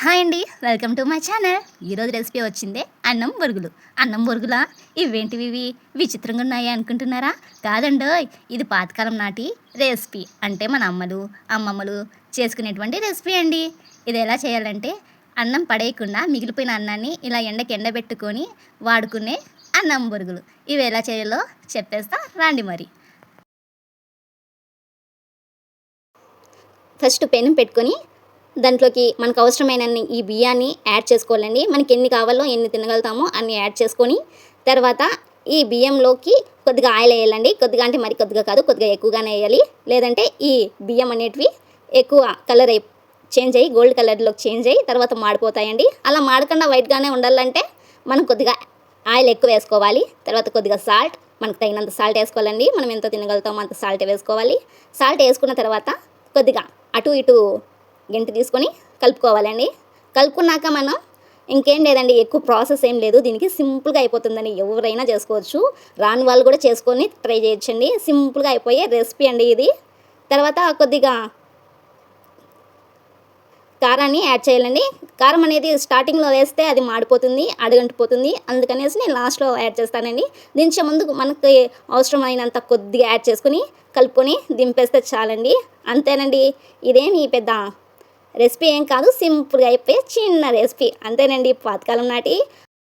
Hi అండి, welcome to my channel. ఈరోజు recipe వచ్చిందే అన్నం బొరుగులు. అన్నం బొరుగులా? ఇవేంటివి ఇవి విచిత్రంగా ఉన్నాయి అనుకుంటున్నారా? కాదండోయ్, ఇది పాతకాలం నాటి రెసిపీ. అంటే మన అమ్మమ్మలు చేసుకునేటువంటి రెసిపీ అండి. ఇది ఎలా చేయాలంటే అన్నం పడేయకుండా మిగిలిపోయిన అన్నాన్ని ఇలా ఎండబెట్టుకొని వాడుకునే అన్నం బొరుగులు. ఇవి ఎలా చేయాలో చెప్పేస్తా రండి మరి. ఫస్ట్ పెనం పెట్టుకొని దాంట్లోకి మనకు అవసరమైనన్ని ఈ బియ్యాన్ని యాడ్ చేసుకోవాలండి. మనకి ఎన్ని కావాలో ఎన్ని తినగలుగుతామో అన్ని యాడ్ చేసుకొని తర్వాత ఈ బియ్యంలోకి కొద్దిగా ఆయిల్ వేయాలండి. కొద్దిగా అంటే మరి కొద్దిగా కాదు, కొద్దిగా ఎక్కువగానే వేయాలి. లేదంటే ఈ బియ్యం అనేటివి ఎక్కువ కలర్ చేంజ్ అయ్యి గోల్డ్ కలర్లోకి చేంజ్ అయ్యి తర్వాత మాడిపోతాయండి. అలా మాడకుండా వైట్గానే ఉండాలంటే మనం కొద్దిగా ఆయిల్ ఎక్కువ వేసుకోవాలి. తర్వాత కొద్దిగా సాల్ట్, మనకు తగినంత సాల్ట్ వేసుకోవాలండి. మనం ఎంత తినగలుగుతామో అంత సాల్ట్ వేసుకోవాలి. సాల్ట్ వేసుకున్న తర్వాత కొద్దిగా అటు ఇటు గెంటి తీసుకొని కలుపుకోవాలండి. కలుపుకున్నాక మనం ఇంకేం లేదండి, ఎక్కువ ప్రాసెస్ ఏం లేదు. దీనికి సింపుల్గా అయిపోతుందని ఎవరైనా చేసుకోవచ్చు. రాని వాళ్ళు కూడా చేసుకొని ట్రై చేయొచ్చండి. సింపుల్గా అయిపోయే రెసిపీ అండి ఇది. తర్వాత కొద్దిగా కారాన్ని యాడ్ చేయాలండి. కారం అనేది స్టార్టింగ్లో వేస్తే అది మాడిపోతుంది, అడుగంటిపోతుంది. అందుకనేసి నేను లాస్ట్లో యాడ్ చేస్తానండి. దించే ముందు మనకి అవసరమైనంత కొద్దిగా యాడ్ చేసుకుని కలుపుకొని దింపేస్తే చాలండి. అంతేనండి. ఇదేమి పెద్ద రెసిపీ ఏం కాదు, సింపుల్గా అయిపోయే చిన్న రెసిపీ అంతేనండి. పాతకాలం నాటి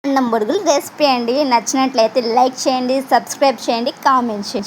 అన్నం బొరుగులు రెసిపీ అండి. నచ్చినట్లయితే లైక్ చేయండి, సబ్స్క్రైబ్ చేయండి, కామెంట్ చేయండి.